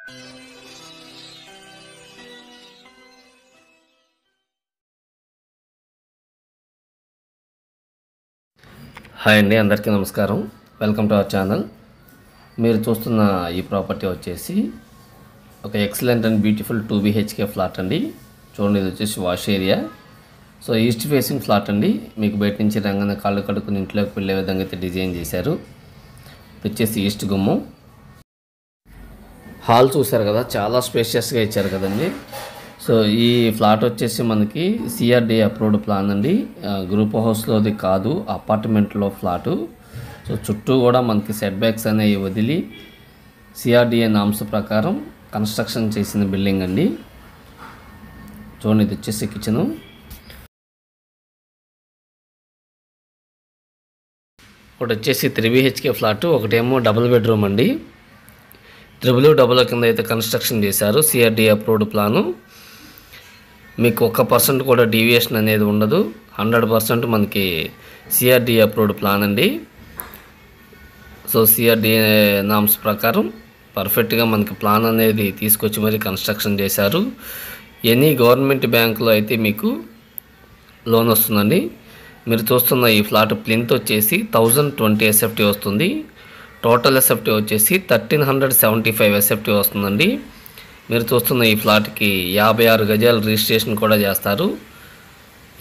Hi అండి, అందరికీ నమస్కారం. Welcome to our channel. మీరు చూస్తున్న ఈ ప్రాపర్టీ వచ్చేసి ఒక excellent and beautiful 2 BHK flat అండి. చూడండి, ఇది వచ్చేసి wash area. So east facing flat అండి. మీకు బయట నుంచి రంగానే కాళ్ళు కడుక్కుని ఇంట్లోకి వెళ్ళే విధంగా అయితే డిజైన్ చేశారు. ఇది వచ్చేసి ఈస్ట్ గుమ్మం. హాల్ చూశారు కదా, చాలా స్పేషియస్గా ఇచ్చారు కదండి. సో ఈ ఫ్లాట్ వచ్చేసి మనకి CRDA అప్రూవ్డ్ ప్లాన్ అండి. గ్రూప్ హౌస్లోది కాదు, అపార్ట్మెంట్లో ఫ్లాటు. సో చుట్టూ కూడా మనకి సెట్ బ్యాక్స్ అనేవి వదిలి CRDA నామ్స్ ప్రకారం కన్స్ట్రక్షన్ చేసిన బిల్డింగ్ అండి. చూడండి, ఇది వచ్చేసి కిచెను. ఒకటి వచ్చేసి 3 BHK ఫ్లాట్, ఒకటేమో డబుల్ బెడ్రూమ్ అండి. డబుల్ కింద అయితే కన్స్ట్రక్షన్ చేశారు. CRDA approved plan. మీకు 1% కూడా డీవియేషన్ అనేది ఉండదు. 100% మనకి CRDA అప్రూవ్డ్ ప్లాన్ అండి. సో CRDA నామ్స్ ప్రకారం పర్ఫెక్ట్గా మనకి ప్లాన్ అనేది తీసుకొచ్చి మరి కన్స్ట్రక్షన్ చేశారు. ఎనీ గవర్నమెంట్ బ్యాంకులో అయితే మీకు లోన్ వస్తుందండి. మీరు చూస్తున్న ఈ ఫ్లాట్ ప్లింత్ వచ్చేసి 1020 SFT వస్తుంది. టోటల్ SFT వచ్చేసి 1375 SFT వస్తుందండి. మీరు చూస్తున్న ఈ ఫ్లాట్కి 56 గజాలు రిజిస్ట్రేషన్ కూడా చేస్తారు.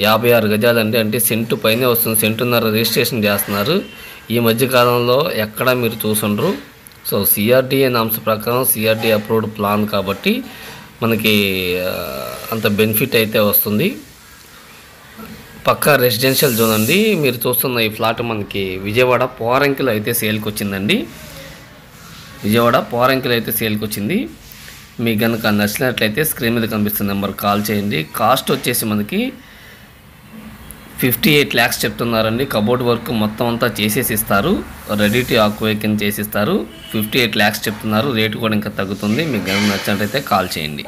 56 గజాలు అంటే సెంటు పైనే వస్తుంది. సెంటున్నర రిజిస్ట్రేషన్ చేస్తున్నారు. ఈ మధ్యకాలంలో ఎక్కడ మీరు చూసుండ్రు. సో CRDA నామ్స్ ప్రకారం CRDA అప్రూవ్డ్ ప్లాన్ కాబట్టి మనకి అంత బెనిఫిట్ అయితే వస్తుంది. పక్కా రెసిడెన్షియల్ జోన్ అండి. మీరు చూస్తున్న ఈ ఫ్లాట్ మనకి విజయవాడ పోరంకిలో అయితే సేల్కి వచ్చిందండి. మీకు కనుక నచ్చినట్లయితే స్క్రీన్ మీద కనిపిస్తున్న నెంబర్ కాల్ చేయండి. కాస్ట్ వచ్చేసి మనకి 58 lakhs చెప్తున్నారండి. కబోర్డ్ వర్క్ మొత్తం అంతా చేసేసి ఇస్తారు. రెడీ టు ఆక్యుపై కింద చేసిస్తారు. 58 lakhs చెప్తున్నారు. రేటు కూడా ఇంకా తగ్గుతుంది. మీకు కనుక నచ్చినట్లయితే కాల్ చేయండి.